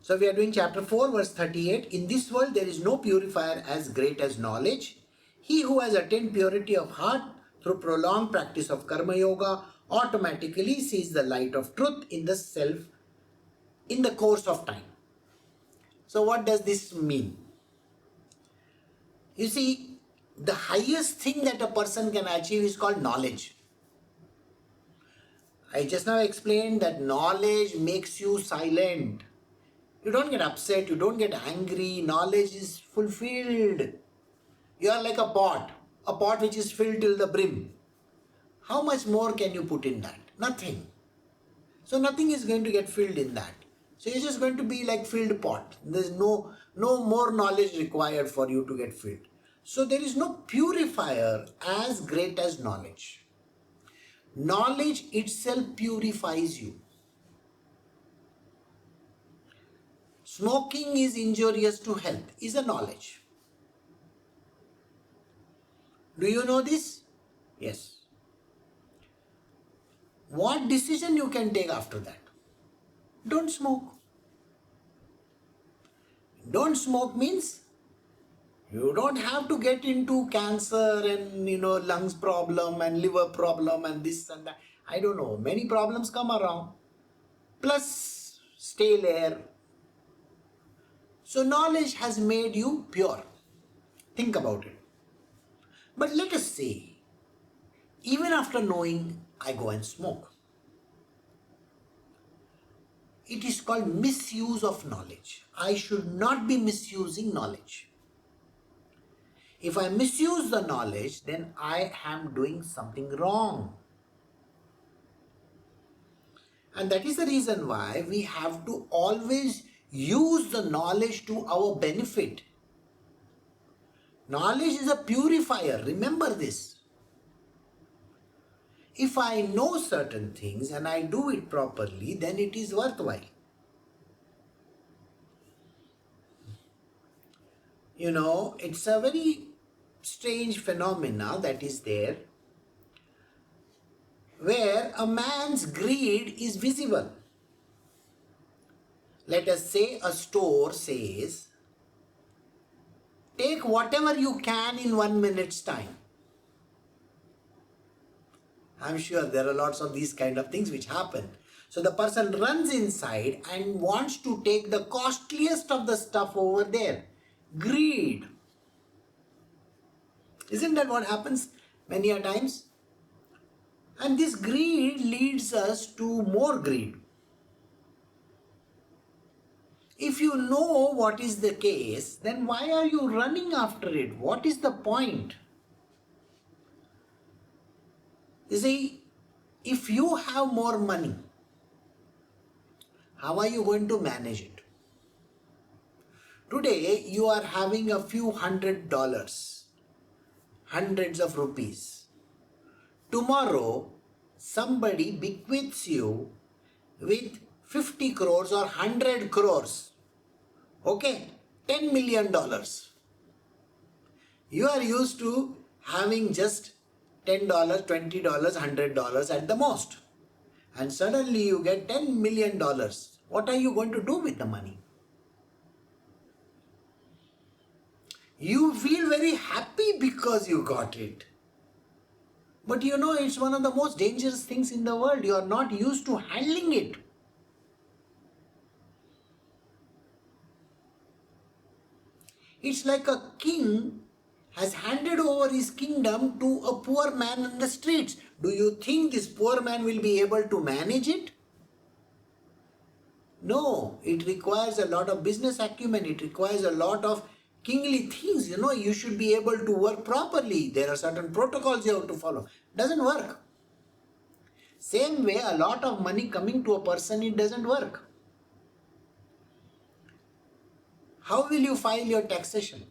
So we are doing chapter 4 verse 38. In this world there is no purifier as great as knowledge. He who has attained purity of heart through prolonged practice of karma yoga automatically sees the light of truth in the self in the course of time. So what does this mean? You see, the highest thing that a person can achieve is called knowledge. I just now explained that knowledge makes you silent. You don't get upset, you don't get angry. Knowledge is fulfilled. You are like a pot which is filled till the brim. How much more can you put in that? Nothing. So nothing is going to get filled in that. So you're just going to be like filled pot. There's no more knowledge required for you to get filled. So there is no purifier as great as knowledge. Knowledge itself purifies you. Smoking is injurious to health is a knowledge. Do you know this? Yes. What decision you can take after that? Don't smoke. Don't smoke means you don't have to get into cancer and lungs problem and liver problem and this and that. I don't know. Many problems come around. Plus stale air. So knowledge has made you pure. Think about it. But let us say, even after knowing, I go and smoke. It is called misuse of knowledge. I should not be misusing knowledge. If I misuse the knowledge, then I am doing something wrong. And that is the reason why we have to always use the knowledge to our benefit. Knowledge is a purifier. Remember this. If I know certain things and I do it properly, then it is worthwhile. It's a very strange phenomena that is there, where a man's greed is visible. Let us say a store says, take whatever you can in 1 minute's time. I'm sure there are lots of these kind of things which happen. So the person runs inside and wants to take the costliest of the stuff over there. Greed. Isn't that what happens many a times? And this greed leads us to more greed. If you know what is the case, then why are you running after it? What is the point? You see, if you have more money, how are you going to manage it? Today, you are having a few $100, hundreds of rupees. Tomorrow, somebody bequeaths you with 50 crores or 100 crores. Okay, $10 million. You are used to having just $10, $20, $100 at the most. And suddenly you get $10 million. What are you going to do with the money? You feel very happy because you got it. But it's one of the most dangerous things in the world. You are not used to handling it. It's like a king has handed over his kingdom to a poor man in the streets. Do you think this poor man will be able to manage it? No, it requires a lot of business acumen. It requires a lot of kingly things. You should be able to work properly. There are certain protocols you have to follow. Doesn't work. Same way, a lot of money coming to a person, it doesn't work. How will you file your taxation?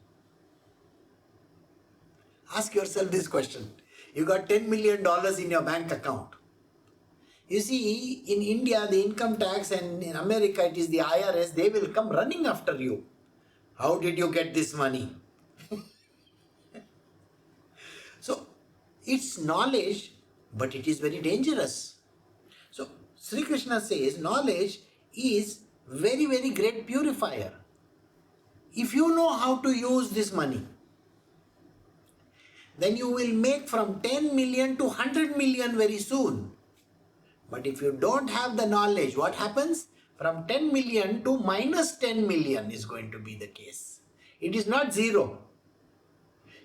Ask yourself this question. You got $10 million in your bank account. You see, in India, the income tax, and in America, it is the IRS. They will come running after you. How did you get this money? So, it's knowledge, but it is very dangerous. So, Shri Krishna says knowledge is Very, very great purifier. If you know how to use this money, then you will make from 10 million to 100 million very soon. But if you don't have the knowledge, what happens? From 10 million to minus 10 million is going to be the case. It is not zero.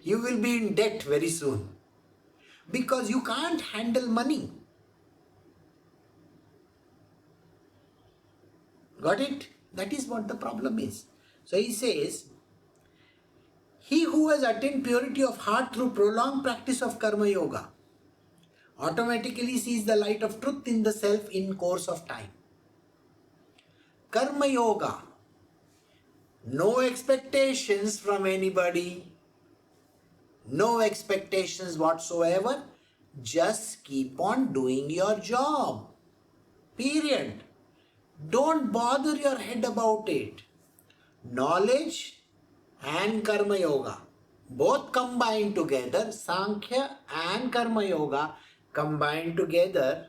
You will be in debt very soon because you can't handle money. Got it? That is what the problem is. So he says, he who has attained purity of heart through prolonged practice of karma yoga automatically sees the light of truth in the self in course of time. Karma yoga, no expectations from anybody, no expectations whatsoever, just keep on doing your job. Period. Don't bother your head about it. Knowledge and Karma Yoga, both combined together, Sankhya and Karma Yoga combined together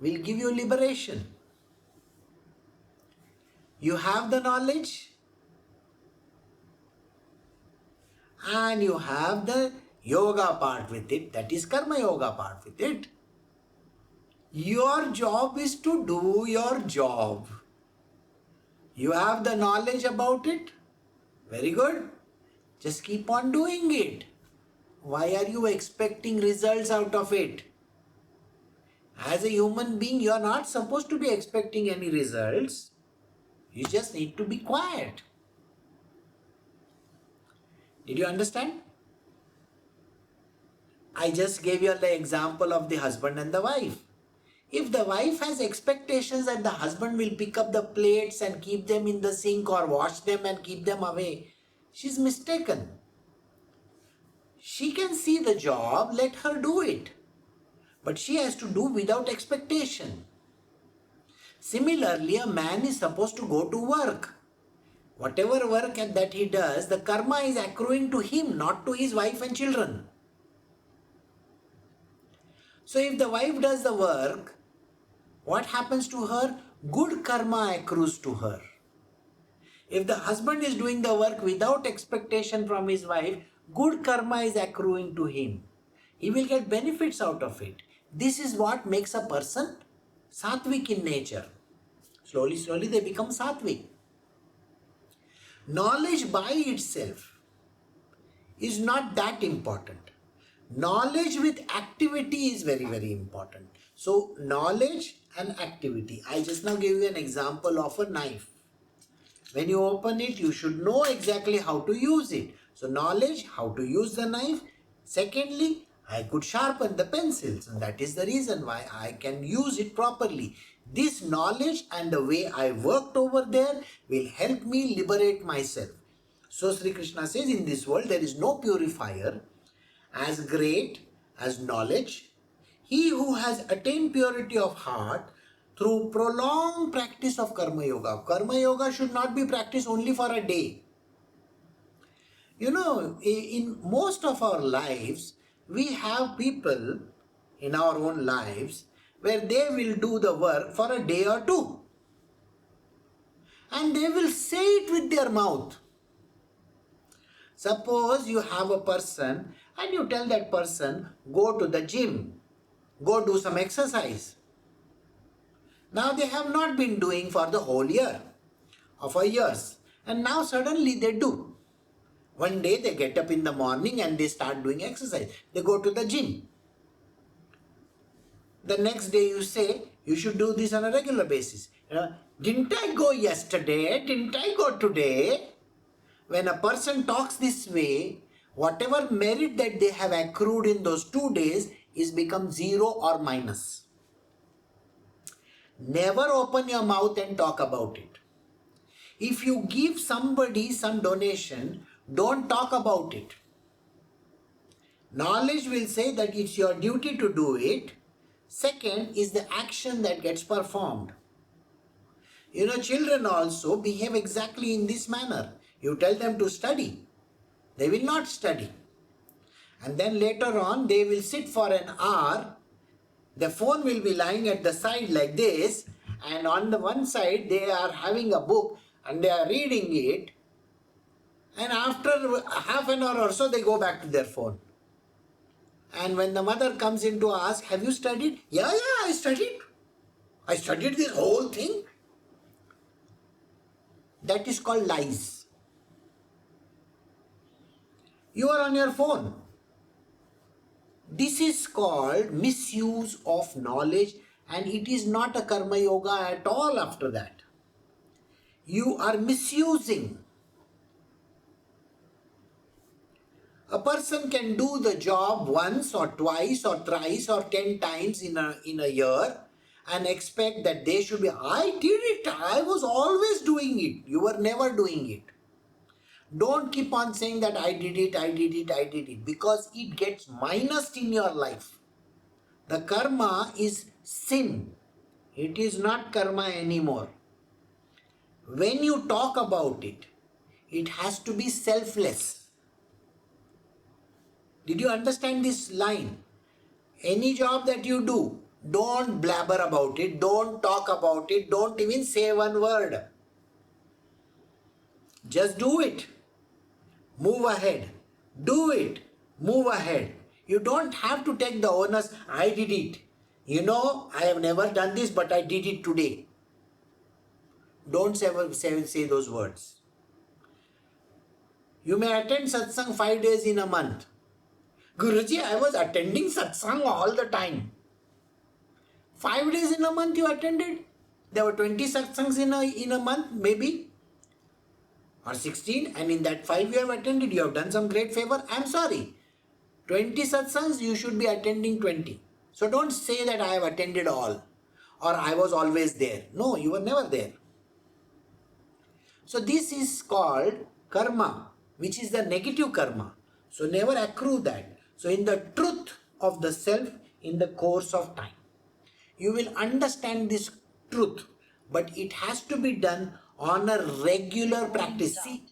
will give you liberation. You have the knowledge and you have the yoga part with it, that is Karma Yoga part with it. Your job is to do your job. You have the knowledge about it? Very good. Just keep on doing it. Why are you expecting results out of it? As a human being, you are not supposed to be expecting any results. You just need to be quiet. Did you understand? I just gave you the example of the husband and the wife. If the wife has expectations that the husband will pick up the plates and keep them in the sink or wash them and keep them away, she's mistaken. She can see the job, let her do it. But she has to do without expectation. Similarly, a man is supposed to go to work. Whatever work that he does, the karma is accruing to him, not to his wife and children. So if the wife does the work, what happens to her? Good karma accrues to her. If the husband is doing the work without expectation from his wife, good karma is accruing to him. He will get benefits out of it. This is what makes a person sattvic in nature. Slowly, slowly they become sattvic. Knowledge by itself is not that important. Knowledge with activity is very, very important. So, knowledge and activity. I just now gave you an example of a knife. When you open it, you should know exactly how to use it. So, knowledge, how to use the knife. Secondly, I could sharpen the pencils, and that is the reason why I can use it properly. This knowledge and the way I worked over there will help me liberate myself. So, Shri Krishna says, in this world there is no purifier as great as knowledge. He who has attained purity of heart through prolonged practice of Karma Yoga. Karma Yoga should not be practiced only for a day. You know, in most of our lives, we have people in our own lives where they will do the work for a day or two. And they will say it with their mouth. Suppose you have a person and you tell that person, go to the gym, go do some exercise. Now they have not been doing for the whole year or for years. And now suddenly they do. One day they get up in the morning and they start doing exercise. They go to the gym. The next day you say, you should do this on a regular basis. Didn't I go yesterday? Didn't I go today? When a person talks this way, whatever merit that they have accrued in those 2 days is become zero or minus. Never open your mouth and talk about it. If you give somebody some donation, don't talk about it. Knowledge will say that it's your duty to do it. Second is the action that gets performed. You know, children also behave exactly in this manner. You tell them to study, they will not study. And then later on, they will sit for an hour. The phone will be lying at the side like this, and on the one side they are having a book and they are reading it, and after half an hour or so they go back to their phone. And when the mother comes in to ask, have you studied? Yeah, I studied. I studied this whole thing. That is called lies. You are on your phone. This is called misuse of knowledge, and it is not a karma yoga at all after that. You are misusing. A person can do the job once or twice or thrice or 10 times in a year and expect that they should be, I did it, I was always doing it. You were never doing it. Don't keep on saying that I did it, because it gets minused in your life. The karma is sin. It is not karma anymore. When you talk about it, it has to be selfless. Did you understand this line? Any job that you do, don't blabber about it, don't talk about it, don't even say one word. Just do it. Move ahead. Do it. Move ahead. You don't have to take the onus, I did it. I have never done this, but I did it today. Don't ever say those words. You may attend satsang 5 days in a month. Guruji, I was attending satsang all the time. 5 days in a month you attended? There were 20 satsangs in a month, maybe, or 16, and in that 5 you have attended, you have done some great favor. I am sorry. 20 satsangs, you should be attending 20. So don't say that I have attended all, or I was always there. No, you were never there. So this is called karma, which is the negative karma. So never accrue that. So in the truth of the self, in the course of time, you will understand this truth, but it has to be done on a regular practice. See,